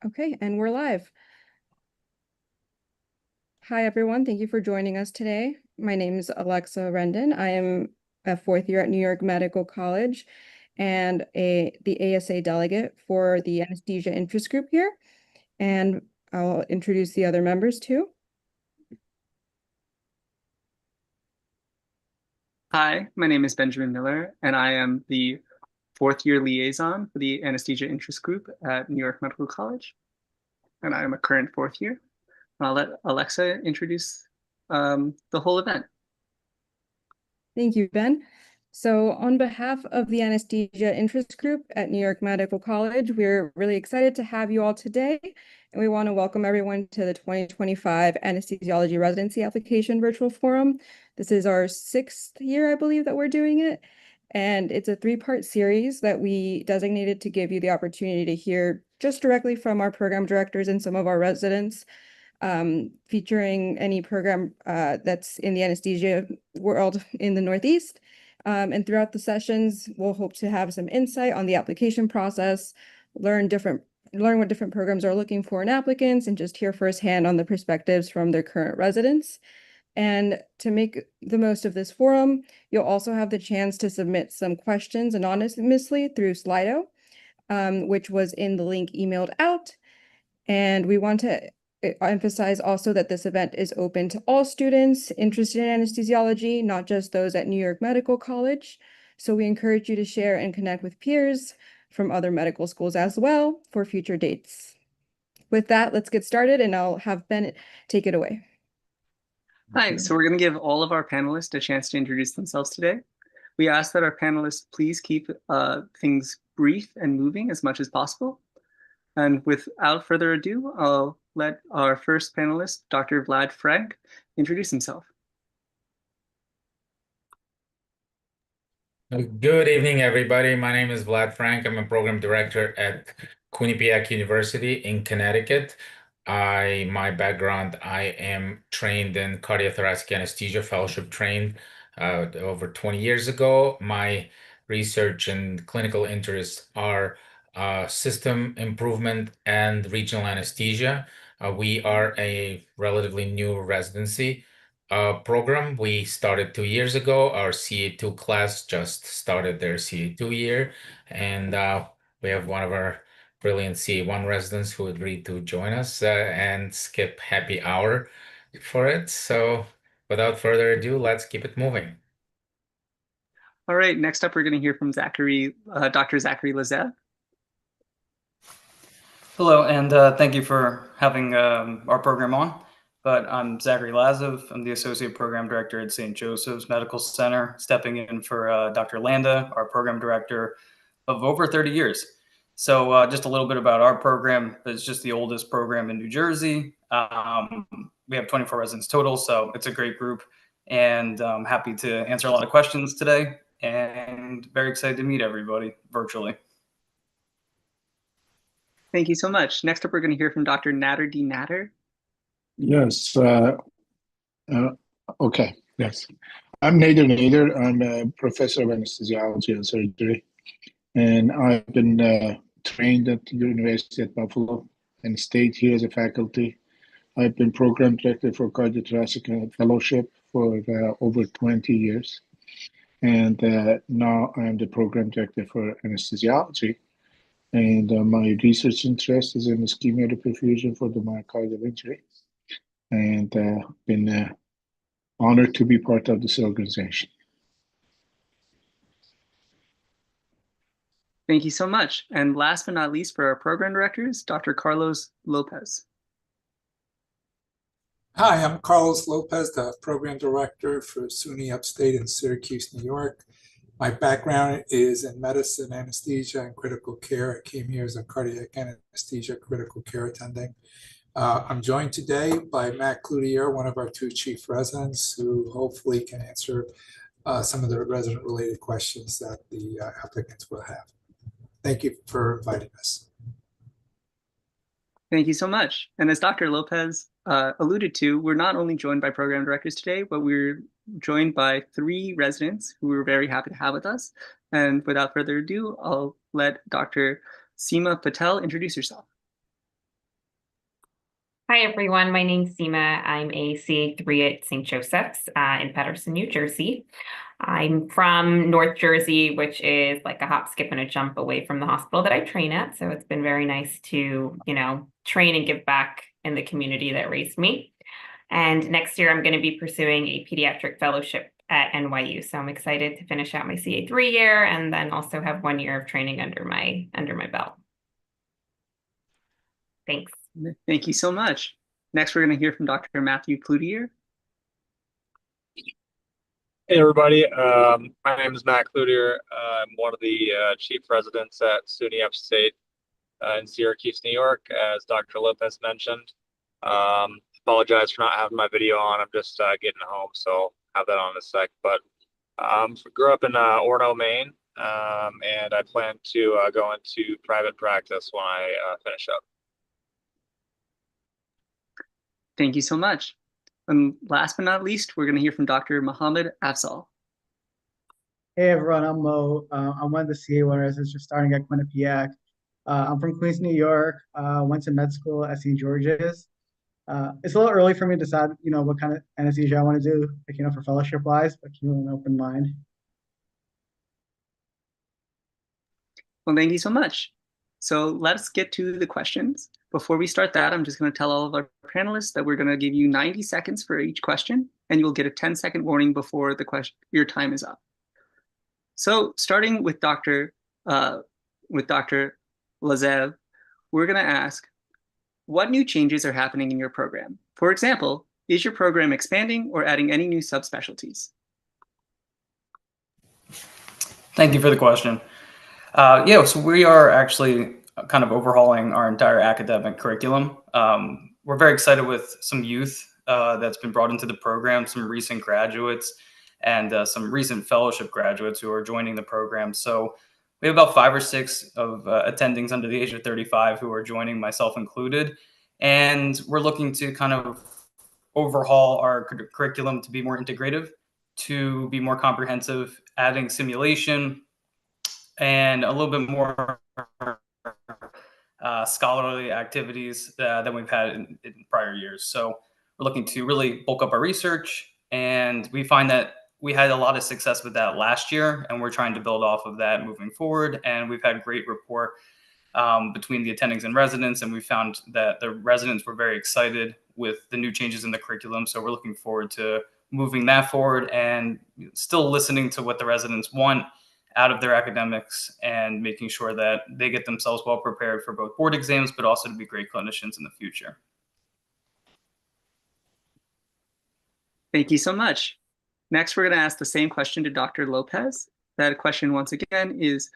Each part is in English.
Okay, and we're live. Hi, everyone. Thank you for joining us today. My name is Alexa Rendon. I am a fourth year at New York Medical College and the ASA delegate for the anesthesia interest group here. And I'll introduce the other members too. Hi, my name is Benjamin Miller, and I am the fourth year liaison for the anesthesia interest group at New York Medical College. And I am a current fourth year. I'll let Alexa introduce the whole event. Thank you, Ben. So on behalf of the anesthesia interest group at New York Medical College, we're really excited to have you all today. And we want to welcome everyone to the 2025 Anesthesiology Residency Application Virtual Forum. This is our 6th year, I believe, that we're doing it. And it's a 3-part series that we designated to give you the opportunity to hear just directly from our program directors and some of our residents, featuring any program that's in the anesthesia world in the Northeast. And throughout the sessions, we'll hope to have some insight on the application process, learn what different programs are looking for in applicants, and just hear firsthand on the perspectives from their current residents. And to make the most of this forum, you'll also have the chance to submit some questions anonymously through Slido, which was in the link emailed out. And we want to emphasize also that this event is open to all students interested in anesthesiology, not just those at New York Medical College. So we encourage you to share and connect with peers from other medical schools as well for future dates. With that, let's get started, and I'll have Ben take it away. Hi, so we're going to give all of our panelists a chance to introduce themselves today. We ask that our panelists please keep things brief and moving as much as possible. And without further ado, I'll let our first panelist, Dr. Vlad Frenk, introduce himself. Good evening, everybody. My name is Vlad Frenk. I'm a program director at Quinnipiac University in Connecticut. My background, I am trained in cardiothoracic anesthesia, fellowship trained over 20 years ago. My research and clinical interests are system improvement and regional anesthesia. We are a relatively new residency program. We started 2 years ago. Our CA2 class just started their CA2 year, and we have one of our brilliant CA1 residents who agreed to join us and skip happy hour for it. So without further ado, let's keep it moving. All right, next up, we're going to hear from Dr. Zachary Lazev. Hello, and thank you for having our program on. But I'm Zachary Lazev. I'm the Associate Program Director at St. Joseph's Medical Center, stepping in for Dr. Landa, our Program Director of over 30 years. So just a little bit about our program. It's just the oldest program in New Jersey. We have 24 residents total, so it's a great group. And I'm happy to answer a lot of questions today, and very excited to meet everybody virtually. Thank you so much. Next up, we're going to hear from Dr. Nader D. Nader. Yes. Okay. Yes. I'm Nader. I'm a professor of anesthesiology and surgery, and I've been trained at the University at Buffalo and stayed here as a faculty. I've been program director for cardiothoracic fellowship for over 20 years, and now I'm the program director for anesthesiology. And my research interest is in ischemia perfusion for the myocardial injury, and been honored to be part of this organization. Thank you so much. And last but not least, for our program directors, Dr. Carlos Lopez. Hi, I'm Carlos Lopez, the program director for SUNY Upstate in Syracuse, New York. My background is in medicine, anesthesia, and critical care. I came here as a cardiac anesthesia critical care attending. I'm joined today by Matt Cloutier, one of our 2 chief residents, who hopefully can answer some of the resident-related questions that the applicants will have. Thank you for inviting us. Thank you so much. And as Dr. Lopez alluded to, we're not only joined by program directors today, but we're joined by 3 residents who we're very happy to have with us. And without further ado, I'll let Dr. Seema Patel introduce herself. Hi, everyone. My name's Seema. I'm a CA3 at St. Joseph's in Paterson, New Jersey. I'm from North Jersey, which is like a hop, skip, and a jump away from the hospital that I train at. So it's been very nice to, train and give back in the community that raised me. And next year, I'm going to be pursuing a pediatric fellowship at NYU. So I'm excited to finish out my CA3 year and then also have 1 year of training under my belt. Thanks. Thank you so much. Next, we're going to hear from Dr. Matthew Cloutier. Hey, everybody. My name is Matt Cloutier. I'm one of the chief residents at SUNY Upstate in Syracuse, New York, as Dr. Lopez mentioned. Apologize for not having my video on. I'm just getting home, so I'll have that on in a sec. But grew up in Orono, Maine, and I plan to go into private practice when I finish up. Thank you so much. And last but not least, we're going to hear from Dr. Mohammed Afzal. Hey everyone, I'm Mo. I'm one of the CA1 residents just starting at Quinnipiac. I'm from Queens, New York. Went to med school at St. George's. It's a little early for me to decide, what kind of anesthesia I want to do, for fellowship-wise, but keep an open mind. Well, thank you so much. So let's get to the questions. Before we start that, I'm just going to tell all of our panelists that we're going to give you 90 seconds for each question, and you'll get a 10-second warning before your time is up. So starting with Dr. Lazev, we're going to ask, what new changes are happening in your program? For example, is your program expanding or adding any new subspecialties? Thank you for the question. So we are actually kind of overhauling our entire academic curriculum. We're very excited with some youth that's been brought into the program, some recent graduates, and some recent fellowship graduates who are joining the program. So we have about 5 or 6 of attendings under the age of 35 who are joining, myself included. And we're looking to kind of overhaul our curriculum to be more integrative, to be more comprehensive, adding simulation, and a little bit more scholarly activities than we've had in prior years. So we're looking to really bulk up our research, and we find that we had a lot of success with that last year, and we're trying to build off of that moving forward. And we've had great rapport between the attendings and residents, and we found that the residents were very excited with the new changes in the curriculum. So we're looking forward to moving that forward and still listening to what the residents want out of their academics and making sure that they get themselves well prepared for both board exams, but also to be great clinicians in the future. Thank you so much. Next, we're going to ask the same question to Dr. Lopez. That question, once again, is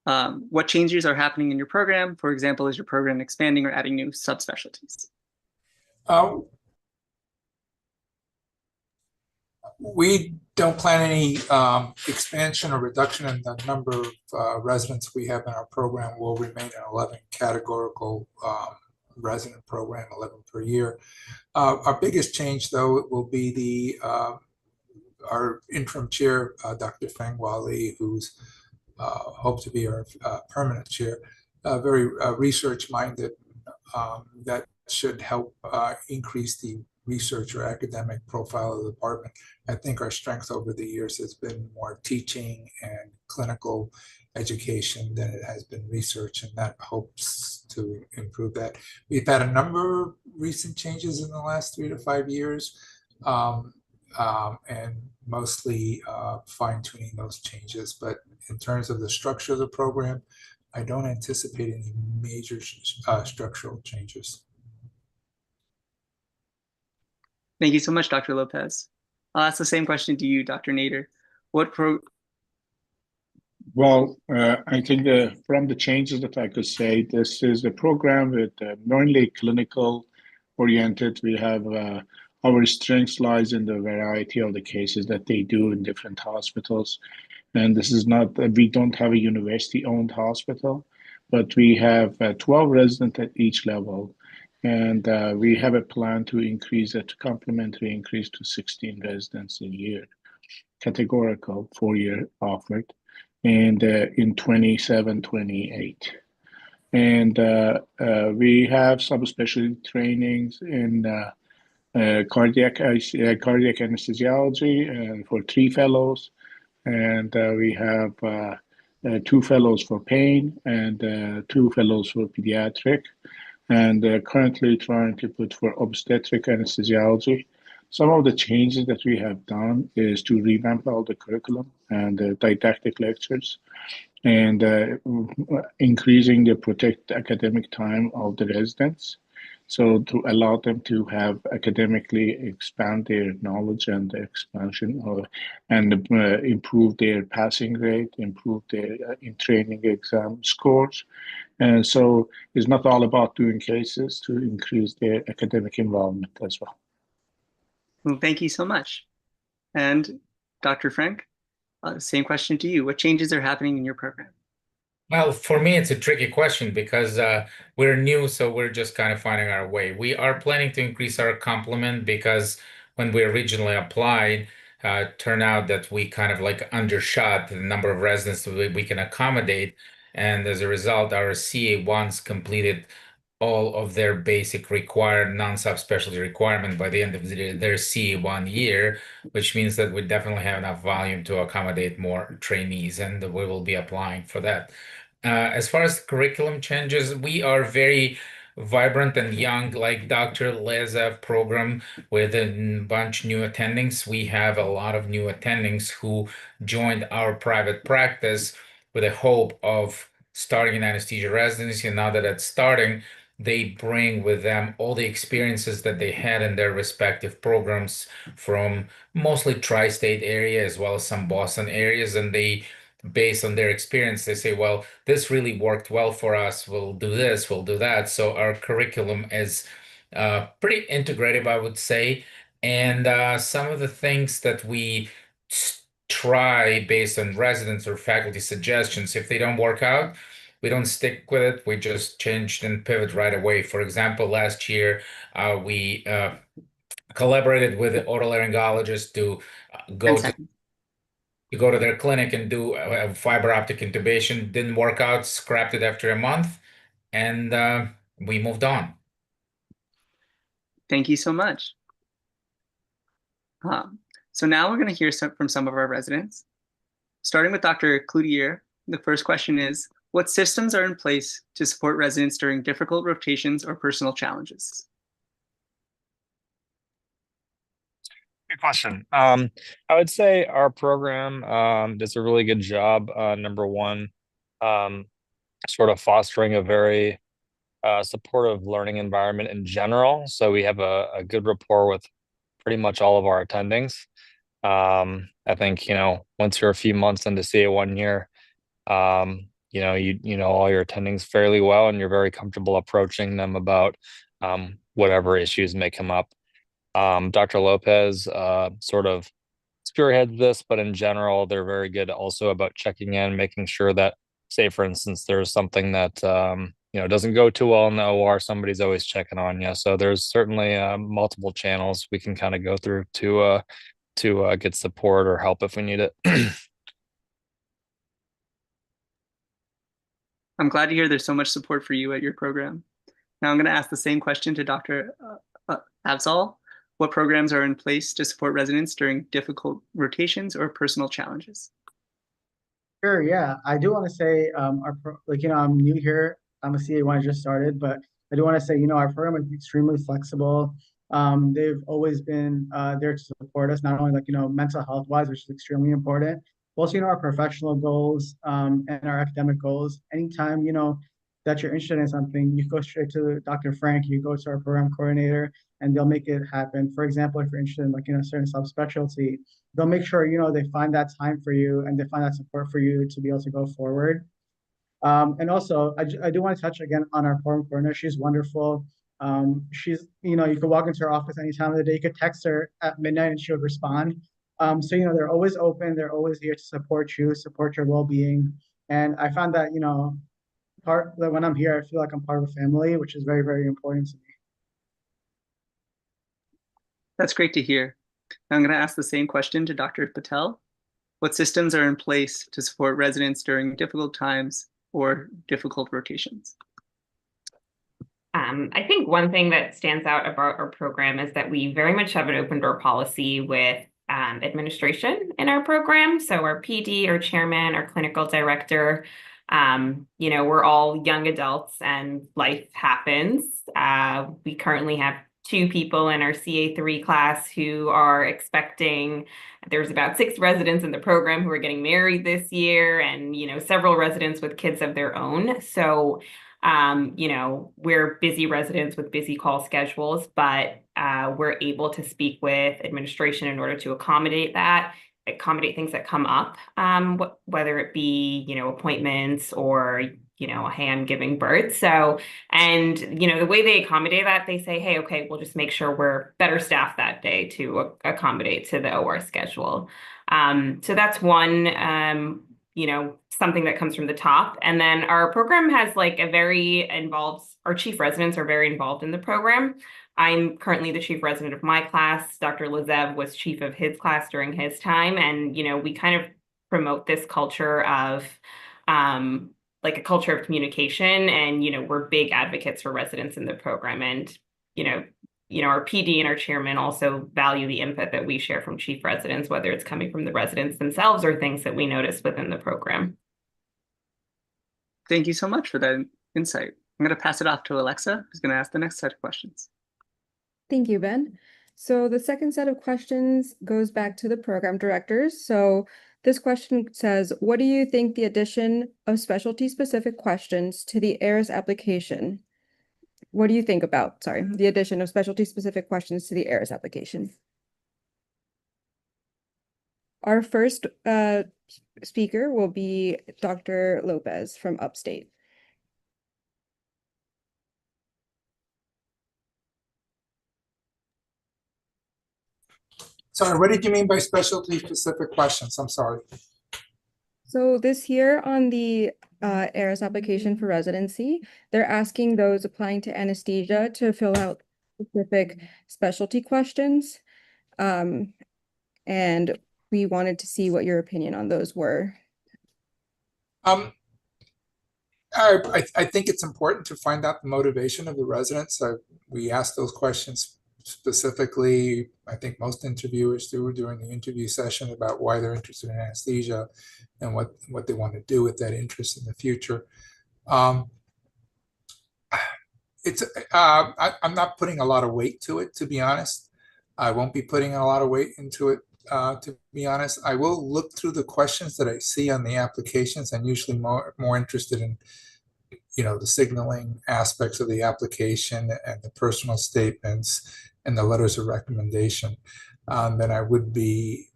what changes are happening in your program? For example, is your program expanding or adding new subspecialties? We don't plan any expansion or reduction in the number of residents we have in our program. Will remain an 11 categorical resident program, 11 per year. Our biggest change, though, will be our interim chair, Dr. Frenk, who's hoped to be our permanent chair, very research-minded. That should help increase the research or academic profile of the department. I think our strength over the years has been more teaching and clinical education than it has been research, and that hopes to improve that. We've had a number of recent changes in the last 3 to 5 years, and mostly fine-tuning those changes. But in terms of the structure of the program, I don't anticipate any major structural changes. Thank you so much, Dr. Lopez. I'll ask the same question to you, Dr. Nader. Well, I think from the changes that I could say, this is a program with mainly clinical oriented. We have our strengths lies in the variety of the cases that they do in different hospitals. And this is not, we don't have a university-owned hospital, but we have 12 residents at each level. And we have a plan to increase it, complementary increase to 16 residents a year, categorical 4-year offered, and in 27, 28. And we have subspecialty trainings in cardiac anesthesiology for 3 fellows, and we have 2 fellows for pain and 2 fellows for pediatric, and currently trying to put for obstetric anesthesiology. Some of the changes that we have done is to revamp all the curriculum and the didactic lectures, and increasing the protect academic time of the residents, so to allow them to have academically expand their knowledge and expansion and improve their passing rate, improve their in training exam scores. And so it's not all about doing cases, to increase their academic involvement as well. Well, thank you so much. And Dr. Frenk, same question to you. What changes are happening in your program? Well, for me, it's a tricky question because we're new, so we're just kind of finding our way. We are planning to increase our complement because when we originally applied, turned out that we kind of like undershot the number of residents that we can accommodate. And as a result, our CA1s completed all of their basic required non-subspecialty requirement by the end of their CA1 year, which means that we definitely have enough volume to accommodate more trainees, and we will be applying for that. As far as curriculum changes, we are very vibrant and young, like Dr. Lazev program with a bunch new attendings. We have a lot of new attendings who joined our private practice with a hope of starting an anesthesia residency. And now that it's starting, they bring with them all the experiences that they had in their respective programs from mostly tri-state area as well as some Boston areas. And they, based on their experience, they say, well, this really worked well for us. We'll do this, we'll do that. So our curriculum is pretty integrative, I would say. And some of the things that we try based on residents or faculty suggestions, if they don't work out, we don't stick with it. We just changed and pivot right away. For example, last year, we collaborated with the otolaryngologist to go to their clinic and do a fiber optic intubation. Didn't work out, scrapped it after a month, and we moved on. Thank you so much. So now we're going to hear from some of our residents. Starting with Dr. Cloutier, the first question is, what systems are in place to support residents during difficult rotations or personal challenges? Good question. I would say our program does a really good job, number one, sort of fostering a very supportive learning environment in general. So we have a good rapport with pretty much all of our attendings. I think, once you're a few months into CA1 year, you know all your attendings fairly well, and you're very comfortable approaching them about whatever issues may come up. Dr. Lopez sort of spearheads this, but in general, they're very good also about checking in, making sure that, say, for instance, there's something that doesn't go too well in the OR, somebody's always checking on you. So there's certainly multiple channels we can kind of go through to get support or help if we need it. I'm glad to hear there's so much support for you at your program. Now I'm going to ask the same question to Dr. Afzal. What programs are in place to support residents during difficult rotations or personal challenges? Sure, yeah. I do want to say, I'm new here. I'm a CA1, I just started, but I do want to say, our program is extremely flexible. They've always been there to support us, not only mental health wise, which is extremely important, but also, our professional goals and our academic goals. Anytime, that you're interested in something, you go straight to Dr. Frenk, you go to our program coordinator, and they'll make it happen. For example, if you're interested in a certain subspecialty, they'll make sure, they find that time for you and they find that support for you to be able to go forward. And also, I do want to touch again on our program coordinator. She's wonderful. She's, you can walk into her office any time of the day. You could text her at midnight and she would respond. So, they're always open. They're always here to support you, support your well-being. And I found that, when I'm here, I feel like I'm part of a family, which is very, very important to me. That's great to hear. Now I'm going to ask the same question to Dr. Patel. What systems are in place to support residents during difficult times or difficult rotations? I think one thing that stands out about our program is that we very much have an open door policy with administration in our program. So our PD, our chairman, our clinical director, we're all young adults and life happens. We currently have 2 people in our CA3 class who are expecting, there's about 6 residents in the program who are getting married this year, and, several residents with kids of their own. So, we're busy residents with busy call schedules, but we're able to speak with administration in order to accommodate things that come up, whether it be, appointments or, hey, I'm giving birth. So, and, the way they accommodate that, they say, hey, okay, we'll just make sure we're better staffed that day to accommodate to the OR schedule. So that's one, something that comes from the top. And then our program has our chief residents are very involved in the program. I'm currently the chief resident of my class. Dr. Lazev was chief of his class during his time. And, we kind of promote this culture of, a culture of communication. And, we're big advocates for residents in the program. And, our PD and our chairman also value the input that we share from chief residents, whether it's coming from the residents themselves or things that we notice within the program. Thank you so much for that insight. I'm going to pass it off to Alexa, who's going to ask the next set of questions. Thank you, Ben. So the second set of questions goes back to the program directors. So this question says, what do you think the addition of specialty-specific questions to the ARIS application? What do you think about, the addition of specialty-specific questions to the ARIS application? Our first speaker will be Dr. Lopez from Upstate. Sorry, what did you mean by specialty-specific questions? I'm sorry. So this here on the ARIS application for residency, they're asking those applying to anesthesia to fill out specific specialty questions. And we wanted to see what your opinion on those were. I think it's important to find out the motivation of the residents. We asked those questions specifically. I think most interviewers do during the interview session about why they're interested in anesthesia and what they want to do with that interest in the future. I'm not putting a lot of weight to it, to be honest. I won't be putting a lot of weight into it, to be honest. I will look through the questions that I see on the applications. I'm usually more interested in the signaling aspects of the application and the personal statements and the letters of recommendation than I would be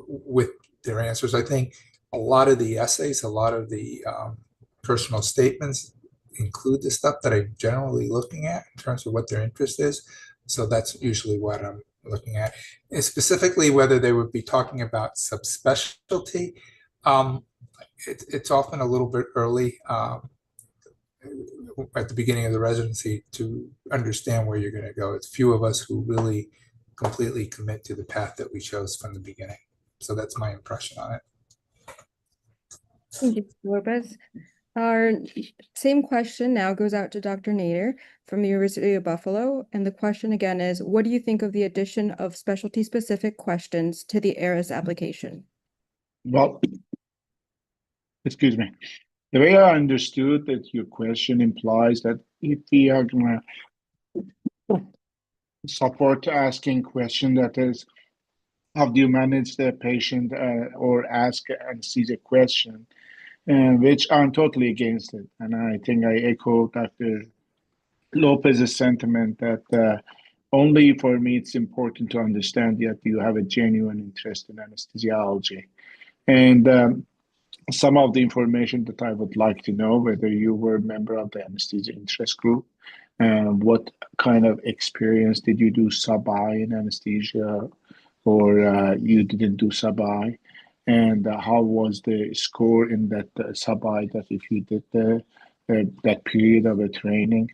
with their answers. I think a lot of the essays, a lot of the personal statements include the stuff that I'm generally looking at in terms of what their interest is. So that's usually what I'm looking at. And specifically, whether they would be talking about subspecialty, it's often a little bit early at the beginning of the residency to understand where you're going to go. It's few of us who really completely commit to the path that we chose from the beginning. So that's my impression on it. Thank you, Lopez. Our same question now goes out to Dr. Nader from the University of Buffalo. And the question again is, what do you think of the addition of specialty-specific questions to the ARIS application? Well, excuse me. The way I understood that your question implies that if we are going to support asking question that is, how do you manage the patient or ask anesthesia question, which I'm totally against it. And I think I echo Dr. Lopez's sentiment that only for me it's important to understand that you have a genuine interest in anesthesiology. And some of the information that I would like to know, whether you were a member of the anesthesia interest group, what kind of experience did you do sub-I in anesthesia, or you didn't do sub-I, and how was the score in that sub-I that if you did that period of a training.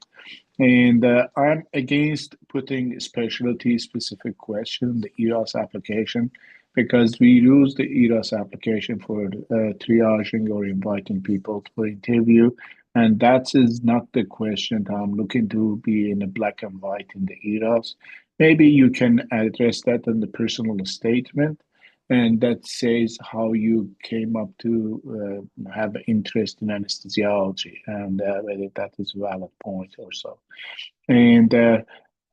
And I'm against putting specialty-specific question in the ERAS application, because we use the ERAS application for triaging or inviting people for interview, And that is not the question that I'm looking to be in a black and white in the ERAS. Maybe you can address that in the personal statement, and that says how you came up to have interest in anesthesiology and whether that is a valid point or so. And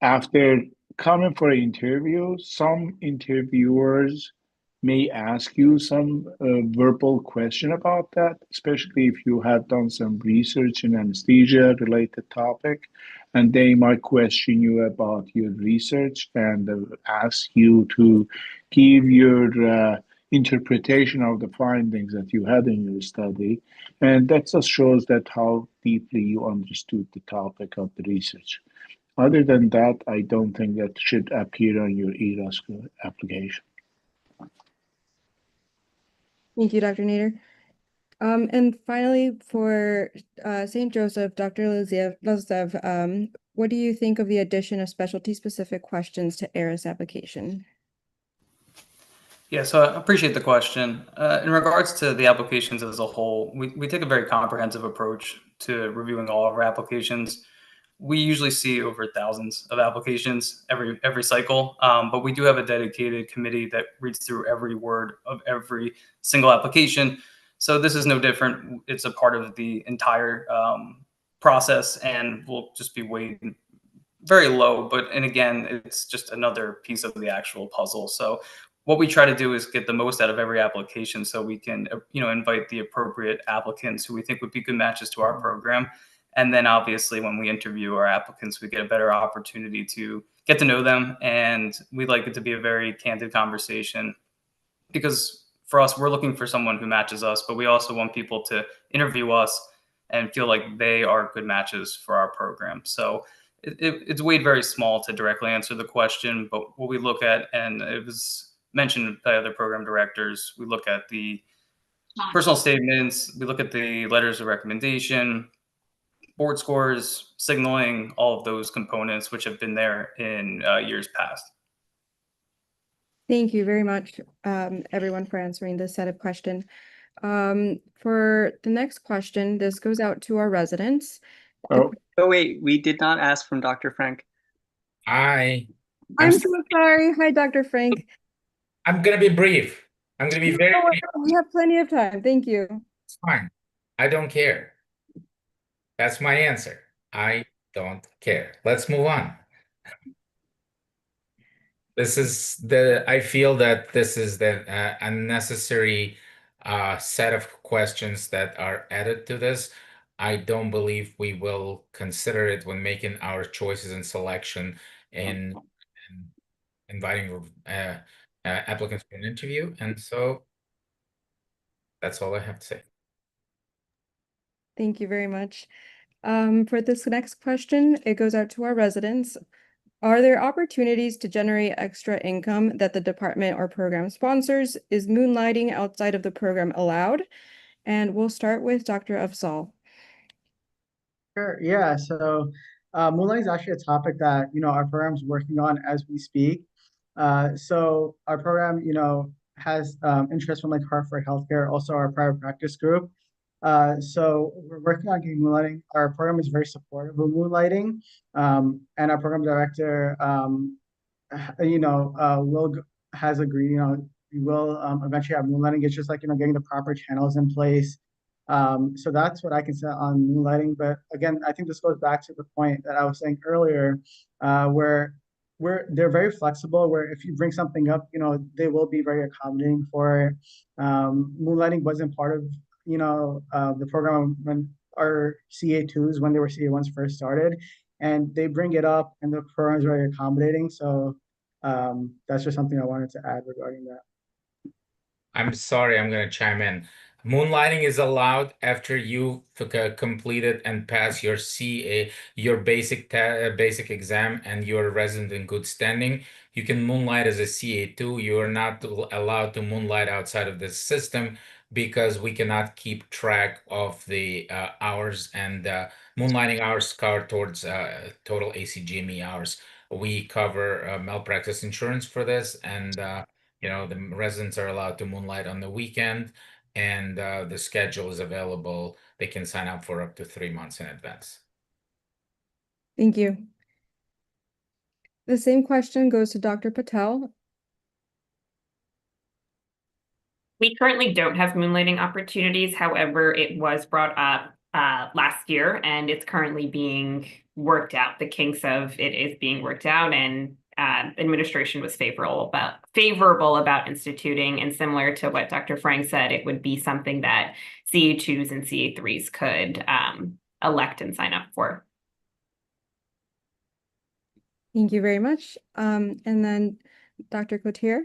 after coming for an interview, some interviewers may ask you some verbal question about that, especially if you have done some research in anesthesia related topic, and they might question you about your research and ask you to give your interpretation of the findings that you had in your study. And that just shows that how deeply you understood the topic of the research. Other than that, I don't think that should appear on your ERAS application. Thank you, Dr. Nader. And finally, for St. Joseph, Dr. Lazev, what do you think of the addition of specialty-specific questions to ERAS application? Yeah, so I appreciate the question. In regards to the applications as a whole, we take a very comprehensive approach to reviewing all of our applications. We usually see over thousands of applications every cycle, but we do have a dedicated committee that reads through every word of every single application. So this is no different. It's a part of the entire process, and we'll just be weighted very low. And again, it's just another piece of the actual puzzle. So what we try to do is get the most out of every application, so we can invite the appropriate applicants who we think would be good matches to our program. And then obviously when we interview our applicants, we get a better opportunity to get to know them. And we'd like it to be a very candid conversation, because for us, we're looking for someone who matches us, but we also want people to interview us and feel like they are good matches for our program. So it's weighed very small to directly answer the question, but what we look at, and it was mentioned by other program directors, we look at the personal statements, we look at the letters of recommendation, board scores, signaling, all of those components which have been there in years past. Thank you very much, everyone, for answering this set of questions. For the next question, this goes out to our residents. Oh, wait, we did not ask from Dr. Frenk. I'm so sorry. Hi, Dr. Frenk. I'm going to be brief. I'm going to be very brief. We have plenty of time. Thank you. It's fine. I don't care. That's my answer. I don't care. Let's move on. I feel that this is the unnecessary set of questions that are added to this. I don't believe we will consider it when making our choices and selection in inviting applicants for an interview. And so that's all I have to say. Thank you very much. For this next question, it goes out to our residents. Are there opportunities to generate extra income that the department or program sponsors? Is moonlighting outside of the program allowed? And we'll start with Dr. Afzal. Sure. Yeah. So moonlighting is actually a topic that our program's working on as we speak. So our program has interest from like Hartford Healthcare, also our private practice group. So we're working on getting moonlighting. Our program is very supportive of moonlighting, and our program director, has agreed. We will eventually have moonlighting. It's just like getting the proper channels in place. So that's what I can say on moonlighting. But again, I think this goes back to the point that I was saying earlier, where they're very flexible, where if you bring something up, they will be very accommodating for it. Moonlighting wasn't part of the program when our CA2s, when they were CA1s first started, and they bring it up, and the program is very accommodating. So that's just something I wanted to add regarding that. I'm sorry, I'm going to chime in. Moonlighting is allowed after you completed and pass your CA, your basic exam, and you're a resident in good standing. You can moonlight as a CA2. You are not allowed to moonlight outside of this system because we cannot keep track of the hours, and moonlighting hours count towards total ACGME hours. We cover malpractice insurance for this, and the residents are allowed to moonlight on the weekend. and the schedule is available. They can sign up for up to 3 months in advance. Thank you. The same question goes to Dr. Patel. We currently don't have moonlighting opportunities. However, it was brought up last year, and it's currently being worked out. The kinks of it is being worked out, and administration was favorable about instituting. And similar to what Dr. Frenk said, it would be something that CA2s and CA3s could elect and sign up for. Thank you very much. And then Dr. Cotier.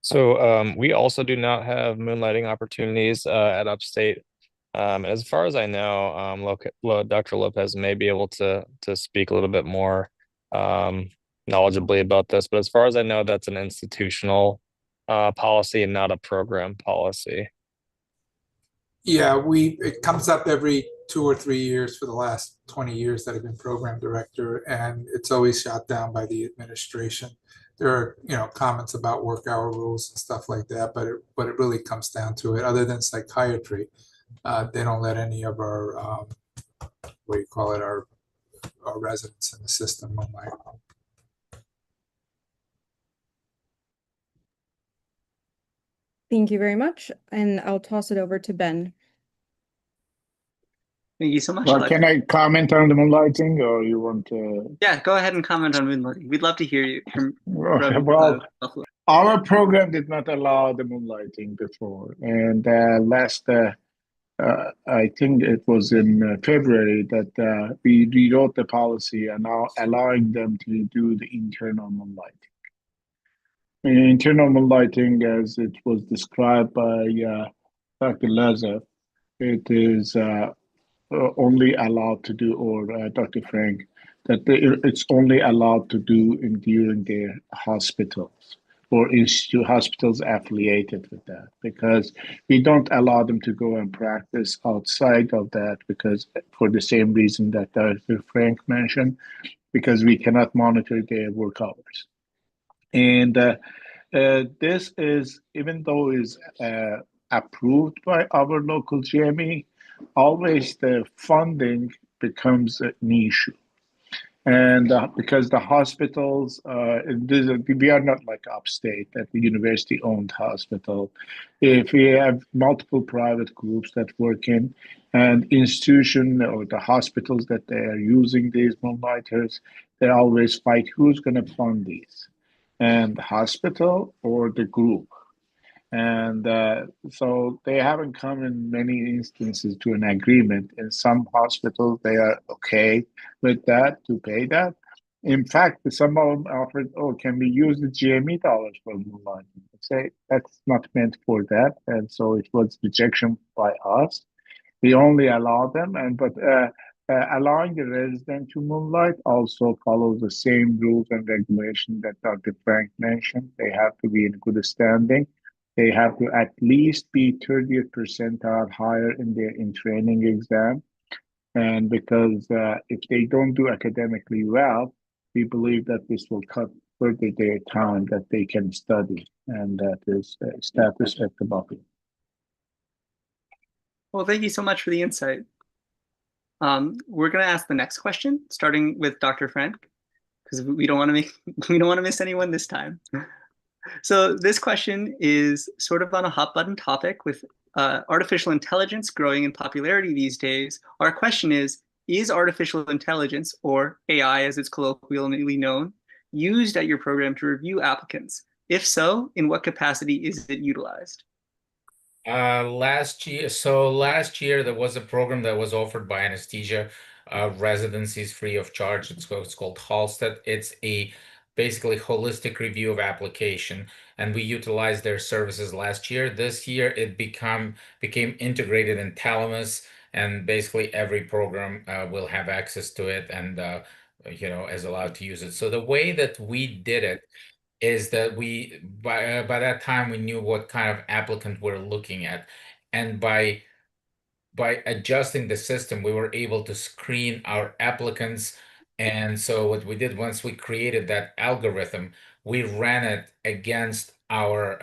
So we also do not have moonlighting opportunities at Upstate. As far as I know, Dr. Lopez may be able to speak a little bit more knowledgeably about this, but as far as I know, that's an institutional policy and not a program policy. Yeah, it comes up every 2 or 3 years for the last 20 years that I've been program director, and it's always shot down by the administration. There are, comments about work hour rules and stuff like that, but it really comes down to it. Other than psychiatry, they don't let any of our our residents in the system moonlight. Thank you very much. And I'll toss it over to Ben. Thank you so much. Well, can I comment on the moonlighting, or you want to? Yeah, go ahead and comment on moonlighting. We'd love to hear you from Well, our program did not allow the moonlighting before, and last I think it was in February that we rewrote the policy and now allowing them to do the internal moonlighting. Internal moonlighting, as it was described by Dr. Lazev, it is only allowed to do, or Dr. Frenk, that it's only allowed to do during their hospitals or hospitals affiliated with that, because we don't allow them to go and practice outside of that, because for the same reason that Dr. Frenk mentioned, because we cannot monitor their work hours. And this is, even though is approved by our local GME, always the funding becomes an issue. And because the hospitals, we are not like Upstate, at the university-owned hospital. If we have multiple private groups that work in, and institution or the hospitals that they are using these moonlighters, they always fight who's going to fund these, and the hospital or the group. And so they haven't come in many instances to an agreement. In some hospitals, they are okay with that, to pay that. In fact, some of them offered, can we use the GME dollars for moonlighting? I say that's not meant for that. And so it was rejection by us. We only allow them, but allowing the resident to moonlight also follows the same rules and regulations that Dr. Frenk mentioned. They have to be in good standing. They have to at least be 30th percentile higher in their training exam. And because if they don't do academically well, we believe that this will cut further their time that they can study. And that is status at the bottom. Well, thank you so much for the insight. We're going to ask the next question, starting with Dr. Frenk, because we don't want to miss anyone this time. So this question is sort of on a hot button topic with artificial intelligence growing in popularity these days. Our question is artificial intelligence, or AI as it's colloquially known, used at your program to review applicants? If so, in what capacity is it utilized? Last year there was a program that was offered by Anesthesia, residencies free of charge. It's called Halstead. It's a basically holistic review of application, and we utilized their services last year. This year it became integrated in Talamus, and basically every program will have access to it and is allowed to use it. So the way that we did it is that we by that time we knew what kind of applicant we're looking at, and by adjusting the system we were able to screen our applicants. And so what we did, once we created that algorithm, we ran it against our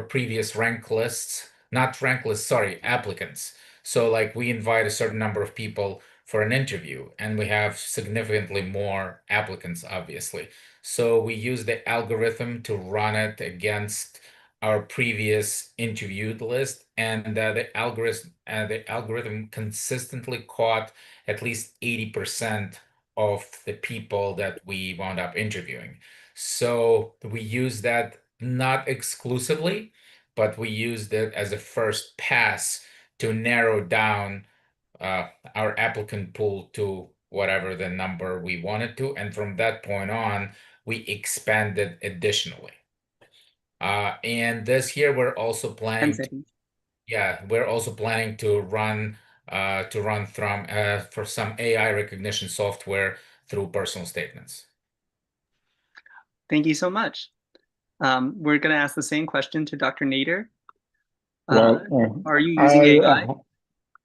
previous rank lists, not rank lists, sorry, applicants. So like we invite a certain number of people for an interview, and we have significantly more applicants, obviously. So we use the algorithm to run it against our previous interviewed list, and the algorithm consistently caught at least 80% of the people that we wound up interviewing. So we use that not exclusively, but we used it as a first pass to narrow down our applicant pool to whatever the number we wanted to. And from that point on, we expanded additionally. And this year we're also 10 planning to, seconds. we're also planning to run for some AI recognition software through personal statements. Thank you so much. We're going to ask the same question to Dr. Nader. Are you using AI?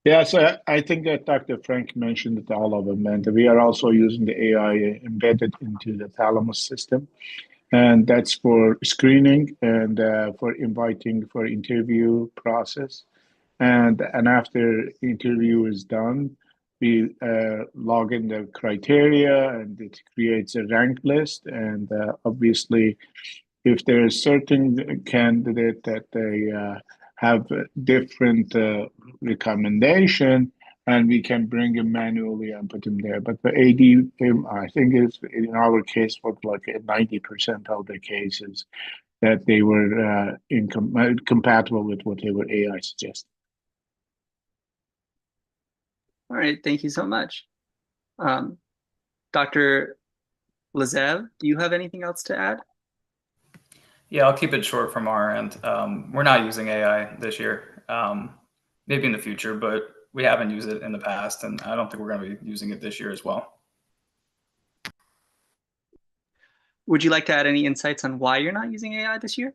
Yeah, so I think that Dr. Frenk mentioned it, all of them, and we are also using the AI embedded into the thalamus system. And that's for screening and for inviting for interview process. And after interview is done, we log in the criteria and it creates a rank list. And obviously, if there's certain candidate that they have different recommendation, and we can bring them manually and put them there. But the AD, I think is in our case was like 90% of the cases that they were compatible with whatever AI suggested. All right, thank you so much. Dr. Lazev, do you have anything else to add? Yeah, I'll keep it short from our end. We're not using AI this year, maybe in the future, but we haven't used it in the past, and I don't think we're going to be using it this year as well. Would you like to add any insights on why you're not using AI this year?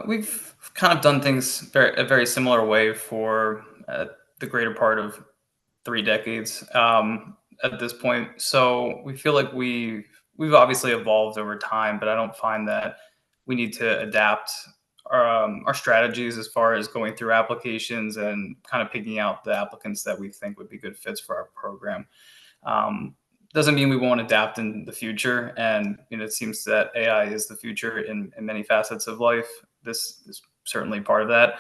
We've kind of done things a very similar way for the greater part of 3 decades at this point. So we feel like we've obviously evolved over time, but I don't find that we need to adapt our strategies as far as going through applications and kind of picking out the applicants that we think would be good fits for our program. Doesn't mean we won't adapt in the future. And it seems that AI is the future in many facets of life. This is certainly part of that.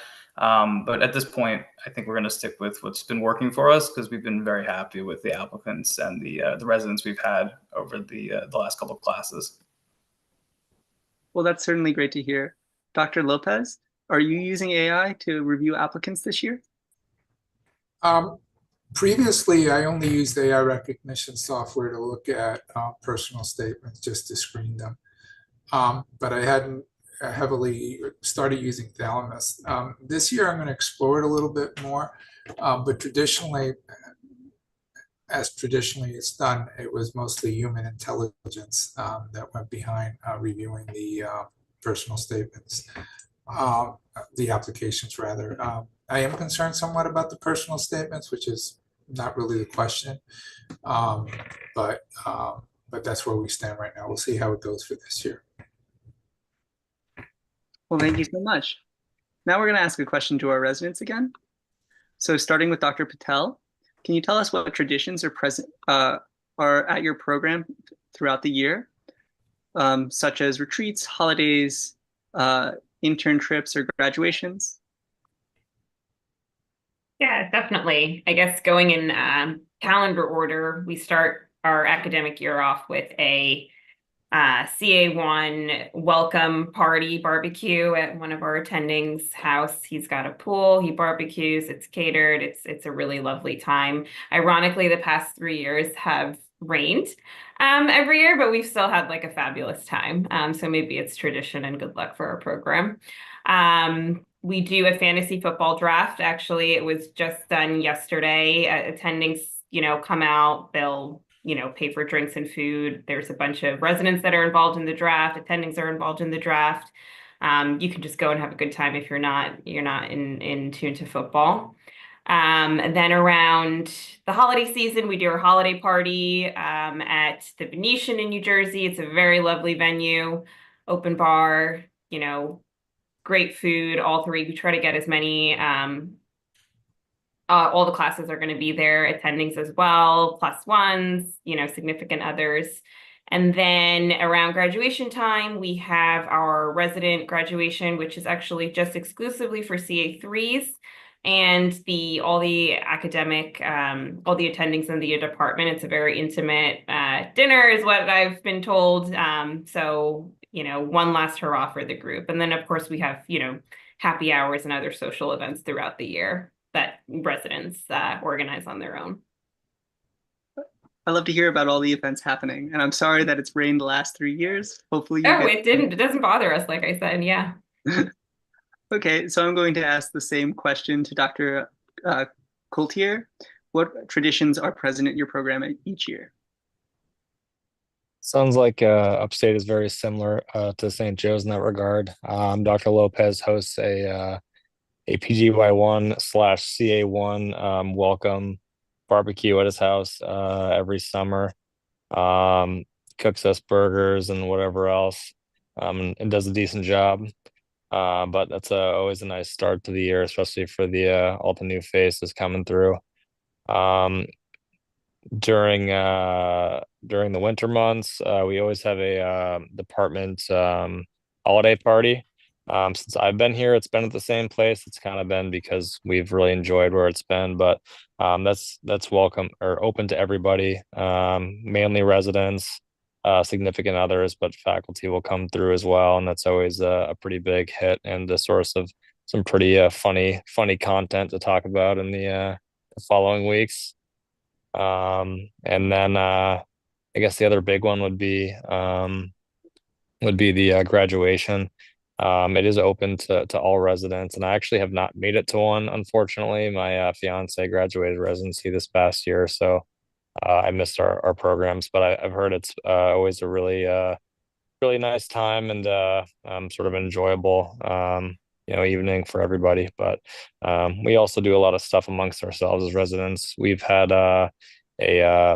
But at this point, I think we're going to stick with what's been working for us because we've been very happy with the applicants and the residents we've had over the last couple of classes. Well, that's certainly great to hear. Dr. Lopez, are you using AI to review applicants this year? Previously, I only used AI recognition software to look at personal statements just to screen them. But I hadn't heavily started using Thalamus. This year, I'm going to explore it a little bit more. But traditionally, as traditionally it's done, it was mostly human intelligence that went behind reviewing the personal statements, the applications rather. I am concerned somewhat about the personal statements, which is not really the question, but that's where we stand right now. We'll see how it goes for this year. Well, thank you so much. Now we're going to ask a question to our residents again. So starting with Dr. Patel, can you tell us what traditions are present are at your program throughout the year, such as retreats, holidays, intern trips, or graduations? Yeah, definitely. I guess going in calendar order, we start our academic year off with a CA1 welcome party barbecue at one of our attendings' house. He's got a pool, he barbecues, it's catered, it's a really lovely time. Ironically, the past 3 years have rained every year, but we've still had like a fabulous time. So maybe it's tradition and good luck for our program. We do a fantasy football draft. Actually, it was just done yesterday. Attendings, come out, they'll pay for drinks and food. There's a bunch of residents that are involved in the draft. Attendings are involved in the draft. You can just go and have a good time if you're not in tune to football. And then around the holiday season, we do our holiday party at the Venetian in New Jersey. It's a very lovely venue, open bar, great food. All three, we try to get as many all the classes are going to be there, attendings as well, plus ones, significant others. And then around graduation time, we have our resident graduation, which is actually just exclusively for CA3s. And all the academic, all the attendings in the department. It's a very intimate dinner is what I've been told. So, one last hurrah for the group. And then, of course, we have, happy hours and other social events throughout the year that residents organize on their own. I love to hear about all the events happening, and I'm sorry that it's rained the last 3 years. Hopefully you it didn't. It doesn't bother us, like I said, yeah. Okay, so I'm going to ask the same question to Dr. Coultier. What traditions are present at your program each year? Sounds like Upstate is very similar to St. Joe's in that regard. Dr. Lopez hosts a PGY1/CA1 welcome barbecue at his house every summer. Cooks us burgers and whatever else, and does a decent job. But that's always a nice start to the year, especially for all the new faces coming through. During the winter months, we always have a department holiday party. Since I've been here, it's been at the same place. It's kind of been because we've really enjoyed where it's been, but that's welcome or open to everybody, mainly residents, significant others, but faculty will come through as well, and that's always a pretty big hit and a source of some pretty funny content to talk about in the following weeks. And then I guess the other big one would be the graduation. It is open to all residents, and I actually have not made it to one, unfortunately. My fiance graduated residency this past year, so I missed our programs, but I've heard it's always a really nice time and sort of enjoyable evening for everybody. But we also do a lot of stuff amongst ourselves as residents. We've had a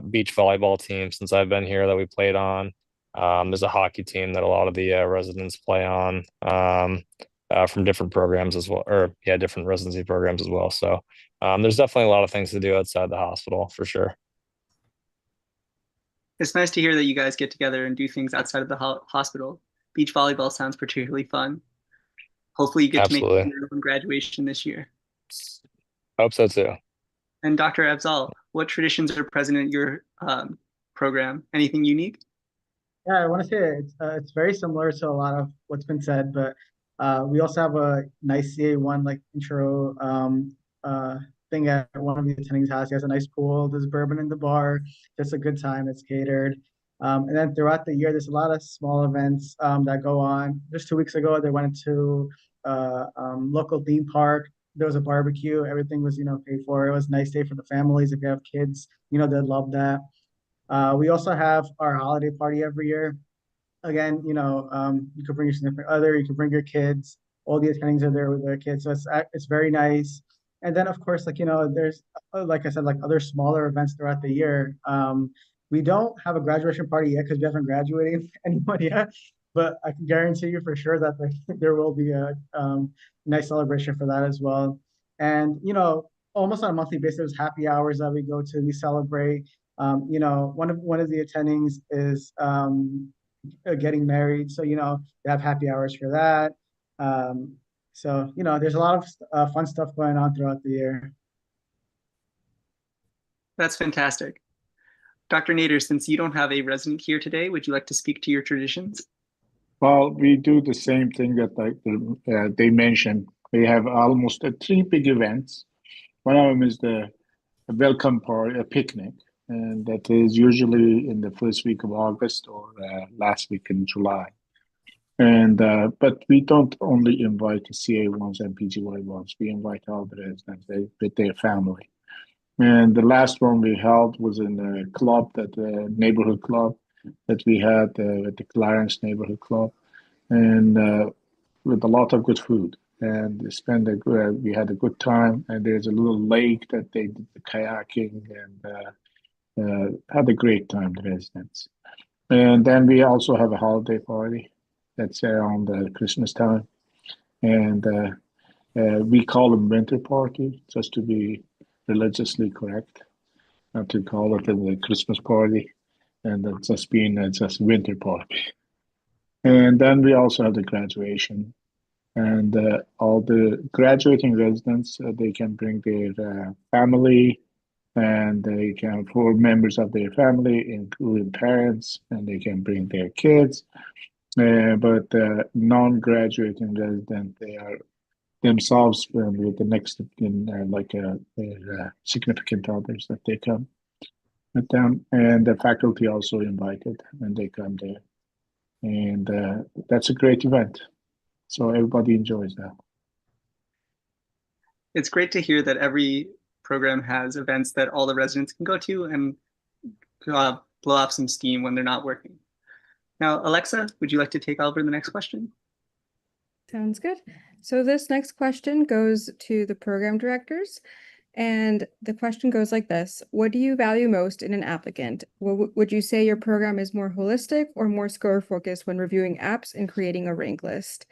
beach volleyball team since I've been here that we played on. There's a hockey team that a lot of the residents play on from different programs as well, or different residency programs as well. So there's definitely a lot of things to do outside the hospital for sure. It's nice to hear that you guys get together and do things outside of the hospital. Beach volleyball sounds particularly fun. Hopefully you get Absolutely. to make your own graduation this year. Hope so too. And Dr. Afzal, what traditions are present in your program? Anything unique? Yeah, I want to say it's very similar to a lot of what's been said, but we also have a nice CA1 like intro thing at one of the attendings' house. He has a nice pool, there's bourbon in the bar, just a good time. It's catered. And then throughout the year, there's a lot of small events that go on. Just 2 weeks ago, they went to local theme park. There was a barbecue. Everything was, paid for. It was a nice day for the families. If you have kids, they'd love that. We also have our holiday party every year. Again, you could bring your significant other, you could bring your kids. All the attendings are there with their kids, so it's very nice. And then, of course, there's like I said, like other smaller events throughout the year. We don't have a graduation party yet because we haven't graduated anyone yet, but I can guarantee you for sure that there will be a nice celebration for that as well. And almost on a monthly basis, there's happy hours that we go to. We celebrate. One of the attendings is getting married, so they have happy hours for that. So there's a lot of fun stuff going on throughout the year. That's fantastic. Dr. Nader, since you don't have a resident here today, would you like to speak to your traditions? Well, we do the same thing that they mentioned. We have almost 3 big events. One of them is the welcome party, a picnic, and that is usually in the first week of August or last week in July. And but we don't only invite the CA1s and PGY1s. We invite all the residents with their family. And the last one we held was in the club, the neighborhood club that we had at the Clarence Neighborhood Club, and with a lot of good food. and we had a good time. And there's a little lake that they did the kayaking, and had a great time, the residents. And then we also have a holiday party that's around Christmas time, and we call them winter party just to be religiously correct, not to call it a Christmas party, and that's just being just winter party. And then we also have the graduation, and all the graduating residents, they can bring their family, and they can, for members of their family, including parents, and they can bring their kids. But non-graduating residents, they are themselves with the next their significant others that they come with them, and the faculty also invited when they come there, and that's a great event. So everybody enjoys that. It's great to hear that every program has events that all the residents can go to and blow off some steam when they're not working. Now, Alexa, would you like to take over the next question? Sounds good. So this next question goes to the program directors. And the question goes like this: what do you value most in an applicant? Would you say your program is more holistic or more score focused when reviewing apps and creating a rank list?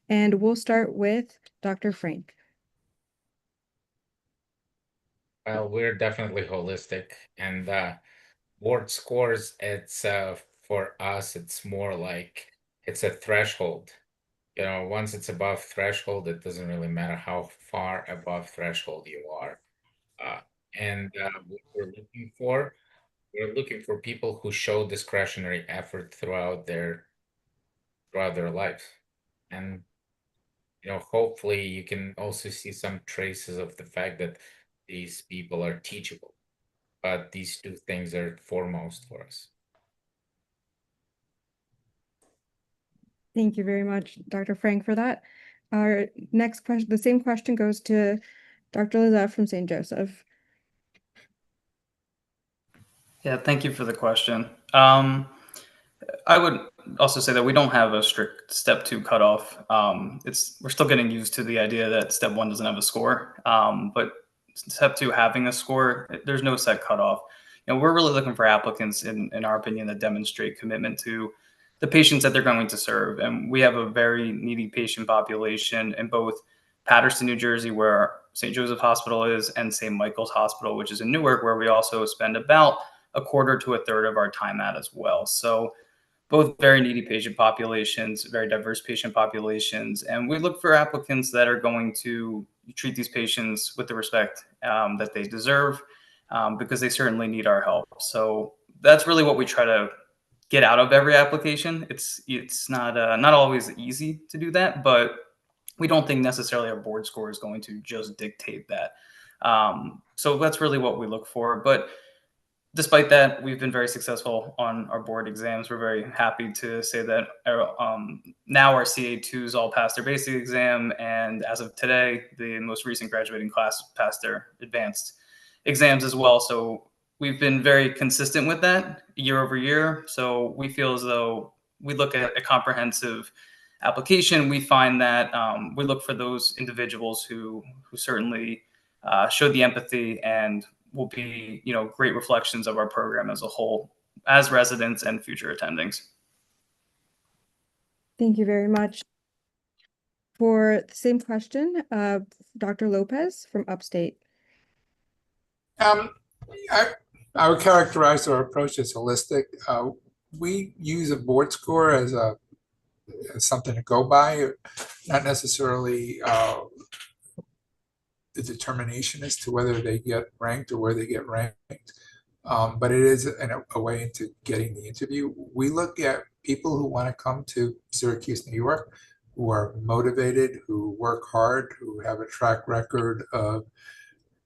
And we'll start with Dr. Frenk. Well, we're definitely holistic, and board scores, it's for us, it's more like it's a threshold. You know, once it's above threshold, it doesn't really matter how far above threshold you are. And what we're looking for people who show discretionary effort throughout their lives. And you know, hopefully you can also see some traces of the fact that these people are teachable. But these two things are foremost for us. Thank you very much, Dr. Frenk, for that. Our next question, the same question goes to Dr. Lazev from St. Joseph. Yeah, thank you for the question. I would also say that we don't have a strict step 2 cutoff. We're still getting used to the idea that step 1 doesn't have a score, but step 2 having a score, there's no set cutoff. You know, we're really looking for applicants, in our opinion, that demonstrate commitment to the patients that they're going to serve. And we have a very needy patient population in both Paterson, New Jersey, where St. Joseph Hospital is, and St. Michael's Hospital, which is in Newark, where we also spend about a quarter to a third of our time at as well. So both very needy patient populations, very diverse patient populations. And we look for applicants that are going to treat these patients with the respect that they deserve, because they certainly need our help. So that's really what we try to get out of every application. It's not always easy to do that, but we don't think necessarily our board score is going to just dictate that. So that's really what we look for. But despite that, we've been very successful on our board exams. We're very happy to say that now our CA2s all passed their basic exam, and as of today, the most recent graduating class passed their advanced exams as well. So we've been very consistent with that year over year. So we feel as though we look at a comprehensive application. We find that we look for those individuals who certainly show the empathy and will be, you know, great reflections of our program as a whole, as residents and future attendings. Thank you very much. For the same question, Dr. Lopez from Upstate. I would characterize our approach as holistic. We use a board score as something to go by, not necessarily the determination as to whether they get ranked or where they get ranked, but it is a way into getting the interview. We look at people who want to come to Syracuse, New York, who are motivated, who work hard, who have a track record of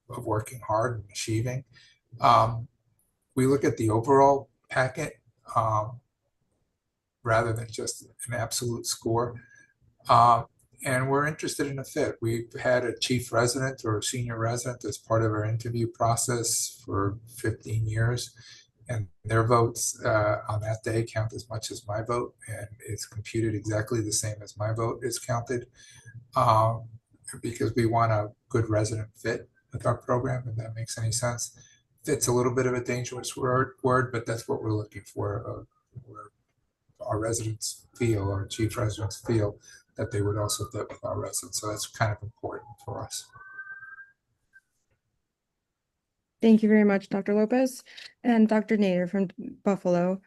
working hard and achieving. We look at the overall packet rather than just an absolute score. And we're interested in a fit. We've had a chief resident or a senior resident as part of our interview process for 15 years. And their votes on that day count as much as my vote. And it's computed exactly the same as my vote is counted. because we want a good resident fit with our program, if that makes any sense. Fit's a little bit of a dangerous word, but that's what we're looking for. Where our residents feel, our chief residents feel that they would also fit with our residents. So that's kind of important for us. Thank you very much, Dr. Lopez. And Dr. Nader from Buffalo.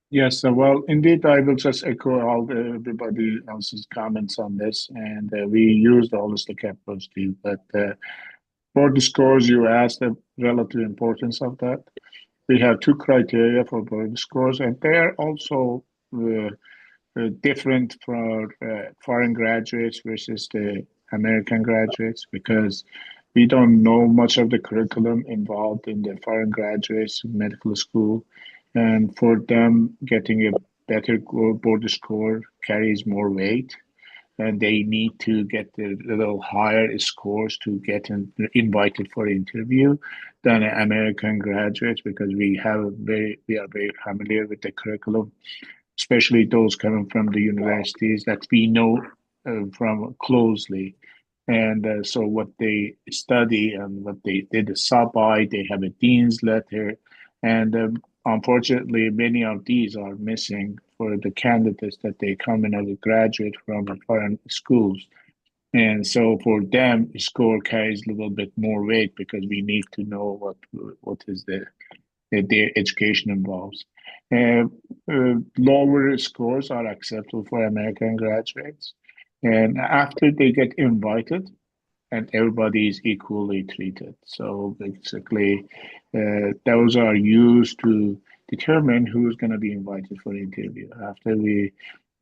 Yes, well, indeed, I will just echo everybody else's comments on this, and we use the holistic approach too. But for the scores, you asked the relative importance of that. We have two criteria for board scores, and they are also different for foreign graduates versus the American graduates, because we don't know much of the curriculum involved in the foreign graduates medical school. And for them, getting a better board score carries more weight, and they need to get a little higher scores to get invited for interview than American graduates, because we are very familiar with the curriculum, especially those coming from the universities that we know from closely. And so what they study and what they did the sub-I, they have a dean's letter. And unfortunately, many of these are missing for the candidates that they come in as a graduate from foreign schools. And so for them, score carries a little bit more weight, because we need to know what is their education involves. Lower scores are acceptable for American graduates. And after they get invited, and everybody is equally treated. So basically, those are used to determine who's going to be invited for the interview. After we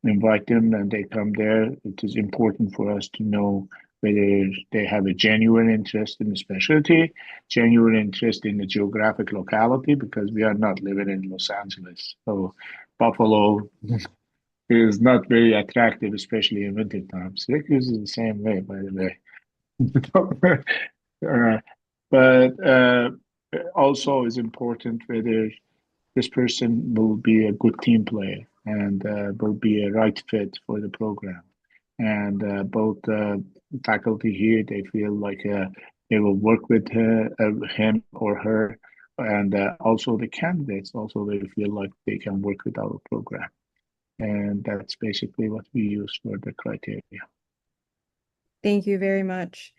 invite them and they come there, it is important for us to know whether they have a genuine interest in the specialty, genuine interest in the geographic locality, because we are not living in Los Angeles. So Buffalo is not very attractive, especially in wintertime. Syracuse is the same way, by the way. But also is important whether this person will be a good team player and will be a right fit for the program. And both faculty here, they feel like they will work with him or her, and also the candidates, also they feel like they can work with our program. And that's basically what we use for the criteria. Thank you very much.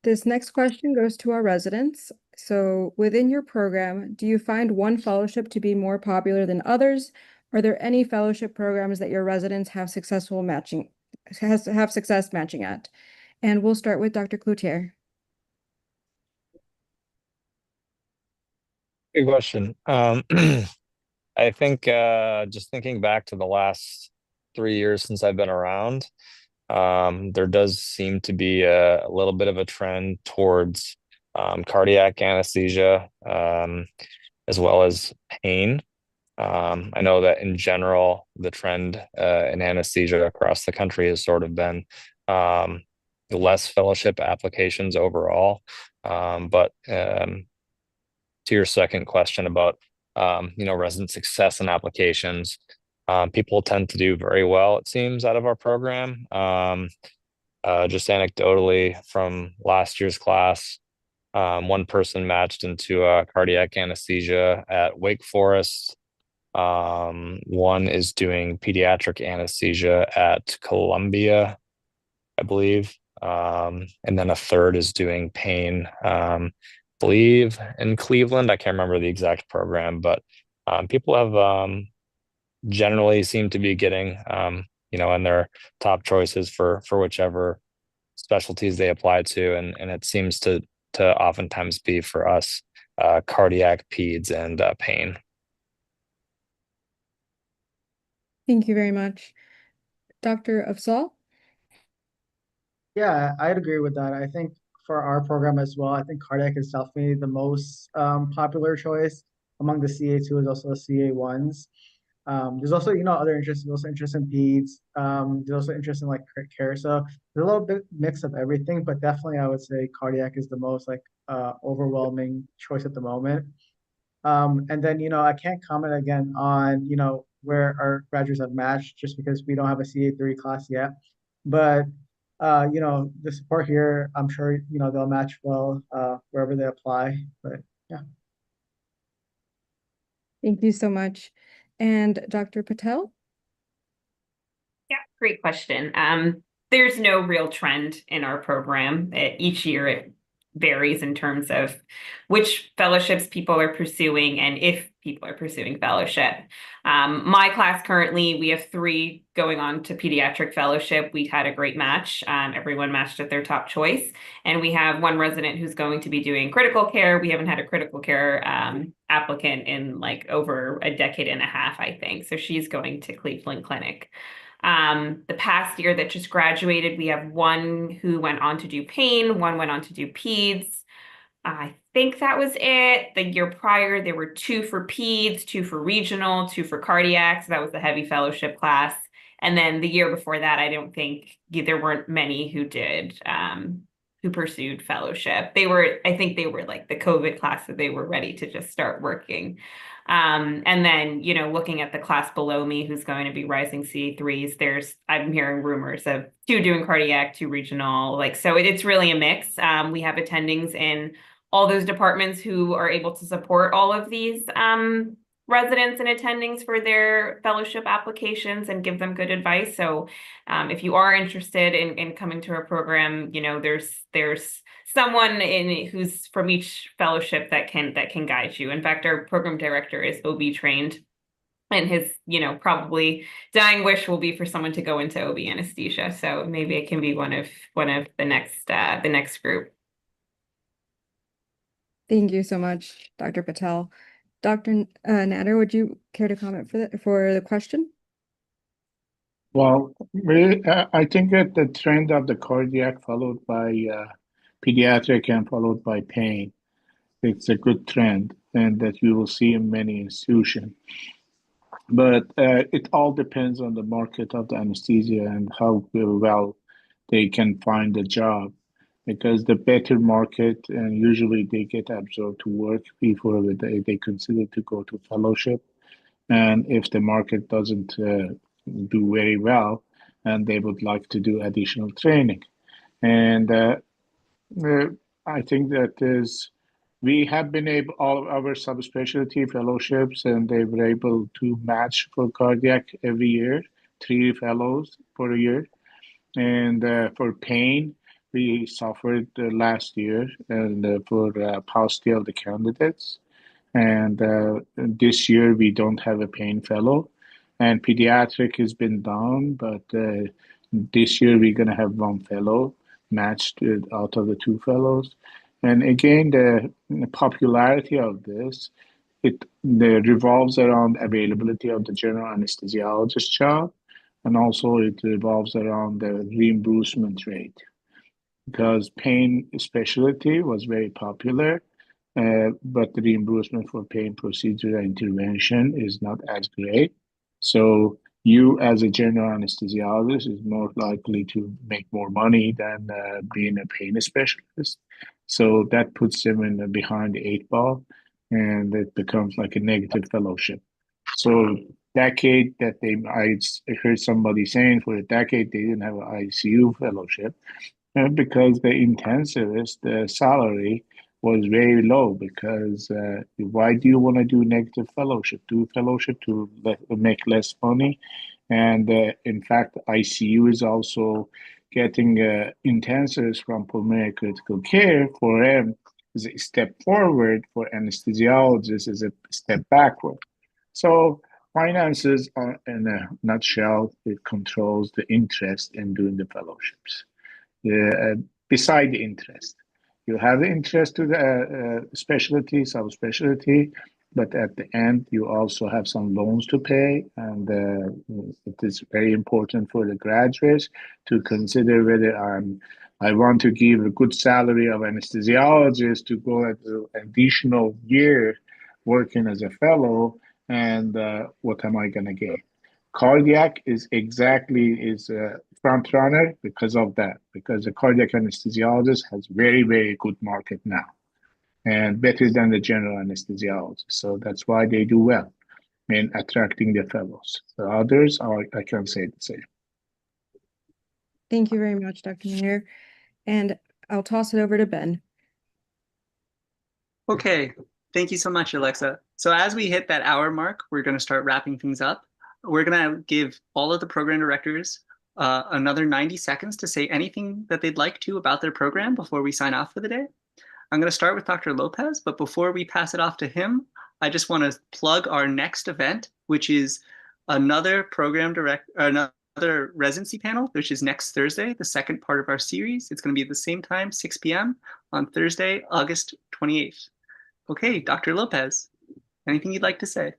This next question goes to our residents. So within your program, do you find one fellowship to be more popular than others? Are there any fellowship programs that your residents have success matching at? And we'll start with Dr. Cloutier. Good question. I think just thinking back to the last 3 years since I've been around, there does seem to be a little bit of a trend towards cardiac anesthesia, as well as pain. I know that in general, the trend in anesthesia across the country has sort of been less fellowship applications overall. But to your second question about resident success and applications, people tend to do very well, it seems, out of our program. Just anecdotally from last year's class, one person matched into cardiac anesthesia at Wake Forest. One is doing pediatric anesthesia at Columbia, I believe. And then a third is doing pain, believe in Cleveland. I can't remember the exact program, but people have generally seem to be getting in their top choices for whichever specialties they apply to, and it seems to oftentimes be for us cardiac, peds, and pain. Thank you very much. Dr. Afzal? Yeah, I'd agree with that. I think for our program as well, I think cardiac is definitely the most popular choice among the CA2s, also the CA1s. There's also, other interests. There's also interest in peds. There's also interest in like care. So there's a little bit mix of everything, but definitely I would say cardiac is the most overwhelming choice at the moment. And then, I can't comment again on, where our graduates have matched just because we don't have a CA3 class yet. But The support here, I'm sure, they'll match well wherever they apply. But yeah. Thank you so much. And Dr. Patel? Yeah, great question. There's no real trend in our program. Each year it varies in terms of which fellowships people are pursuing and if people are pursuing fellowship. My class currently, we have 3 going on to pediatric fellowship. We had a great match. Everyone matched at their top choice. And we have 1 resident who's going to be doing critical care. We haven't had a critical care applicant in like over a decade and a half, I think. So she's going to Cleveland Clinic. The past year that just graduated, we have 1 who went on to do pain, 1 went on to do peds. I think that was it. The year prior, there were 2 for peds, 2 for regional, 2 for cardiac. So that was the heavy fellowship class. And then the year before that, I don't think there weren't many who did, who pursued fellowship. I think they were like the COVID class, so they were ready to just start working. And then, looking at the class below me, who's going to be rising CA3s, I'm hearing rumors of 2 doing cardiac, 2 regional, so it's really a mix. We have attendings in all those departments who are able to support all of these residents and attendings for their fellowship applications and give them good advice. So if you are interested in coming to our program, there's someone who's from each fellowship that can guide you. In fact, our program director is OB trained, and his probably dying wish will be for someone to go into OB anesthesia. So maybe it can be one of the next group. Thank you so much, Dr. Patel. Dr. Nader, would you care to comment for the question? Well, I think that the trend of the cardiac followed by pediatric and followed by pain, it's a good trend, and that you will see in many institutions. But it all depends on the market of the anesthesia and how well they can find a job. Because the better market, and usually they get absorbed to work before they consider to go to fellowship. And if the market doesn't do very well, and they would like to do additional training. And I think that we have been able, all of our subspecialty fellowships, and they were able to match for cardiac every year, 3 fellows for a year. And for pain, we suffered last year, and for postal the candidates. And this year we don't have a pain fellow, and pediatric has been down, but this year we're going to have 1 fellow matched out of the 2 fellows. And again, the popularity of this, it revolves around availability of the general anesthesiologist job, and also it revolves around the reimbursement rate. Because pain specialty was very popular, but the reimbursement for pain procedure and intervention is not as great. So you as a general anesthesiologist is more likely to make more money than being a pain specialist. So that puts them in behind the 8 ball, and it becomes like a negative fellowship. So decade that I heard somebody saying for a decade they didn't have an ICU fellowship. Because the intensivist salary was very low, because why do you want to do negative fellowship? Do fellowship to make less money. And in fact, ICU is also getting intensivists from pulmonary critical care. For them, is a step forward. For anesthesiologists, is a step backward. So finances are, in a nutshell, it controls the interest in doing the fellowships. Beside the interest, you have the interest to the specialty, subspecialty, but at the end you also have some loans to pay, and it is very important for the graduates to consider whether I want to give a good salary of anesthesiologist to go at an additional year working as a fellow, and what am I going to get? Cardiac is a front runner because of that, because the cardiac anesthesiologist has very, very good market now, and better than the general anesthesiologist. So that's why they do well in attracting the fellows. The others I can't say the same. Thank you very much, Dr. Nader. And I'll toss it over to Ben. Okay, thank you so much, Alexa. So as we hit that hour mark, we're going to start wrapping things up. We're going to give all of the program directors another 90 seconds to say anything that they'd like to about their program before we sign off for the day. I'm going to start with Dr. Lopez, but before we pass it off to him, I just want to plug our next event, which is another another residency panel, which is next Thursday, the second part of our series. It's going to be at the same time, 6 p.m. on Thursday, August 28th. Okay, Dr. Lopez, anything you'd like to say?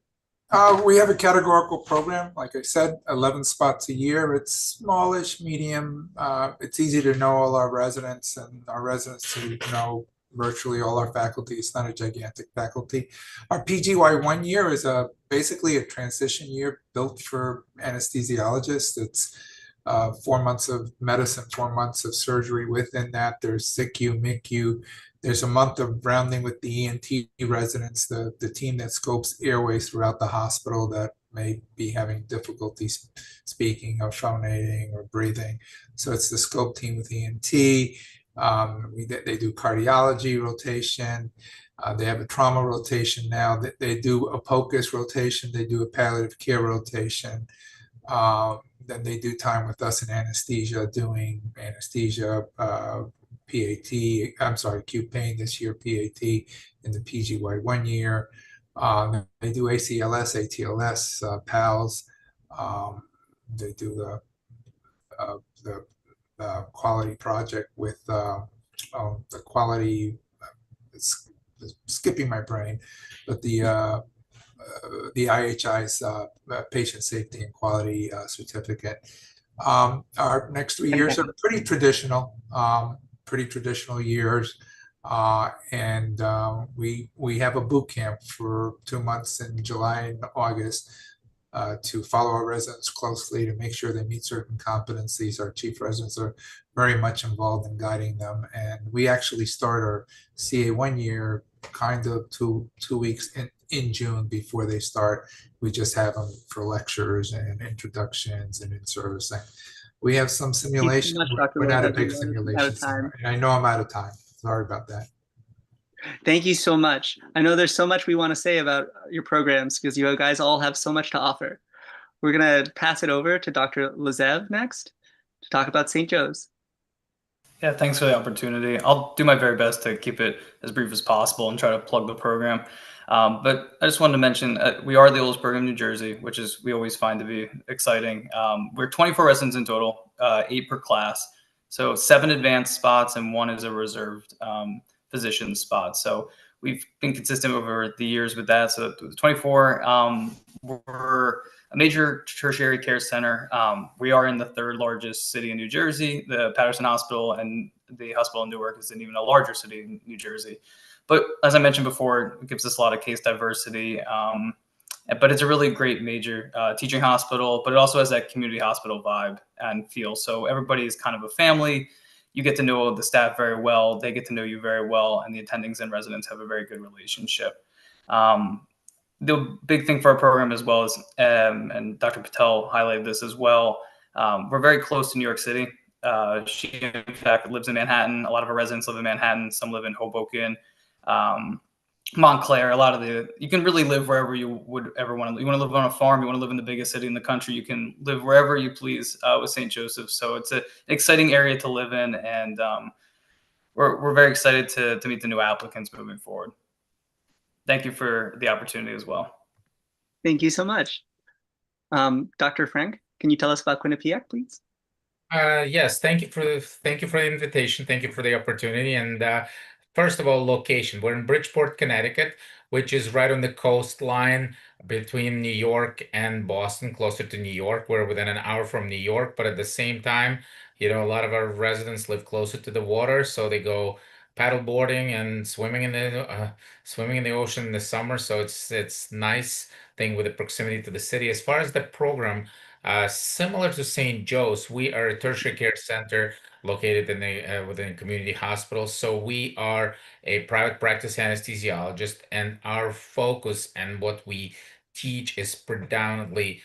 We have a categorical program, like I said, 11 spots a year. It's smallish, medium. It's easy to know all our residents, and our residents to know virtually all our faculty. It's not a gigantic faculty. Our PGY 1 year is basically a transition year built for anesthesiologists. It's 4 months of medicine, 4 months of surgery. Within that, there's SICU, MICU. There's a month of rounding with the ENT residents, the team that scopes airways throughout the hospital that may be having difficulties speaking or phonating or breathing. So it's the scope team with ENT. They do cardiology rotation. They have a trauma rotation now. They do a POCUS rotation. They do a palliative care rotation. Then they do time with us in anesthesia, doing anesthesia, PAT, I'm sorry, acute pain this year, PAT in the PGY 1 year. They do ACLS, ATLS, PALS. They do the quality project with the quality, it's skipping my brain, but the IHI's patient safety and quality certificate. Our next 3 years are pretty traditional years. And we have a boot camp for 2 months in July and August to follow our residents closely to make sure they meet certain competencies. Our chief residents are very much involved in guiding them. And we actually start our CA 1 year kind of two weeks in June before they start. We just have them for lectures and introductions and in-servicing. We have some simulation. We're not a big simulation center. And I know I'm out of time. Sorry about that. Thank you so much. I know there's so much we want to say about your programs because you guys all have so much to offer. We're going to pass it over to Dr. Lazev next to talk about St. Joe's. Yeah, thanks for the opportunity. I'll do my very best to keep it as brief as possible and try to plug the program. But I just wanted to mention we are the oldest program in New Jersey, which is we always find to be exciting. We're 24 residents in total, 8 per class. So 7 advanced spots and 1 is a reserved physician spot. So we've been consistent over the years with that. So 24, we're a major tertiary care center. We are in the 3rd largest city in New Jersey. The Patterson Hospital and the hospital in Newark is in even a larger city in New Jersey. But as I mentioned before, it gives us a lot of case diversity. But it's a really great major teaching hospital, but it also has that community hospital vibe and feel. So everybody is kind of a family. You get to know the staff very well. They get to know you very well. And the attendings and residents have a very good relationship. The big thing for our program as well is, and Dr. Patel highlighted this as well, we're very close to New York City. She, in fact, lives in Manhattan. A lot of our residents live in Manhattan. Some live in Hoboken. Montclair, a lot of you can really live wherever you would ever want to. You want to live on a farm, you want to live in the biggest city in the country, you can live wherever you please with St. Joseph. So it's an exciting area to live in, and we're very excited to meet the new applicants moving forward. Thank you for the opportunity as well. Thank you so much. Dr. Frenk, can you tell us about Quinnipiac, please? Yes, thank you for the invitation. Thank you for the opportunity. And first of all, location. We're in Bridgeport, Connecticut, which is right on the coastline between New York and Boston, closer to New York. We're within an hour from New York, but at the same time, a lot of our residents live closer to the water, so they go paddle boarding and swimming in the ocean in the summer. So it's nice thing with the proximity to the city. As far as the program, similar to St. Joe's, we are a tertiary care center located in within a community hospital. So we are a private practice anesthesiologist, and our focus and what we teach is predominantly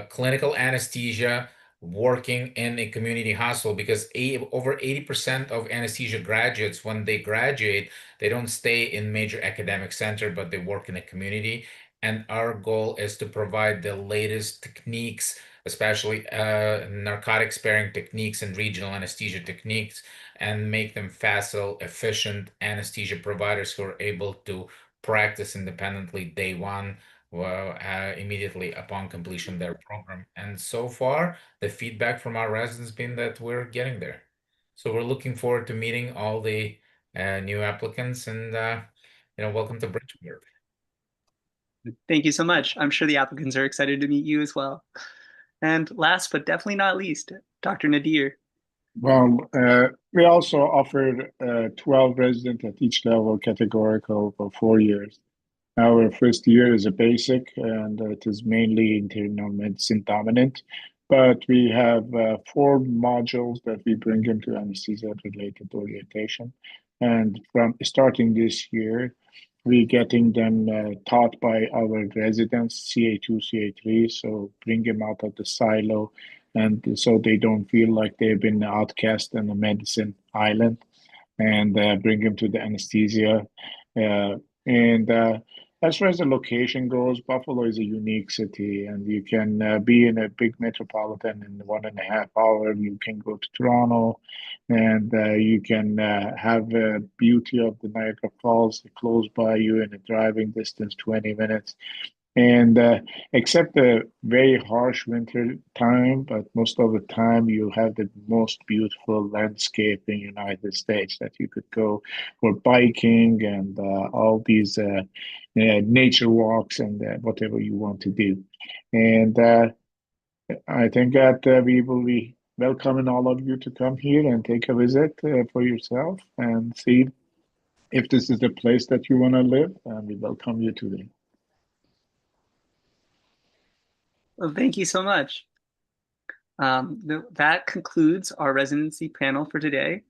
clinical anesthesia working in a community hospital, because over 80% of anesthesia graduates, when they graduate, they don't stay in major academic center, but they work in a community. And our goal is to provide the latest techniques, especially narcotic sparing techniques and regional anesthesia techniques, and make them facile, efficient anesthesia providers who are able to practice independently day one, well, immediately upon completion of their program. And so far, the feedback from our residents has been that we're getting there. So we're looking forward to meeting all the new applicants, and welcome to Bridgewater. Thank you so much. I'm sure the applicants are excited to meet you as well. And last but definitely not least, Dr. Nader. Well, we also offered 12 residents at each level categorical for 4 years. Our first year is a basic, and it is mainly internal medicine dominant, but we have 4 modules that we bring into anesthesia-related orientation. And from starting this year, we're getting them taught by our residents, CA2, CA3, so bring them out of the silo, and so they don't feel like they've been outcast on a medicine island, and bring them to the anesthesia. And as far as the location goes, Buffalo is a unique city, and you can be in a big metropolitan in 1.5 hours. You can go to Toronto, and you can have the beauty of the Niagara Falls close by you in a driving distance, 20 minutes. And except the very harsh winter time, but most of the time you have the most beautiful landscape in the United States that you could go for biking and all these nature walks and whatever you want to do. And I think that we will be welcoming all of you to come here and take a visit for yourself and see if this is the place that you want to live, and we welcome you today. Well, thank you so much. That concludes our residency panel for today.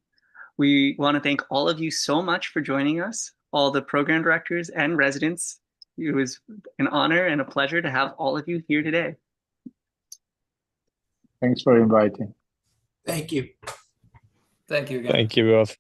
We want to thank all of you so much for joining us, all the program directors and residents. It was an honor and a pleasure to have all of you here today. Thanks for inviting. Thank you. Thank you again. Thank you both.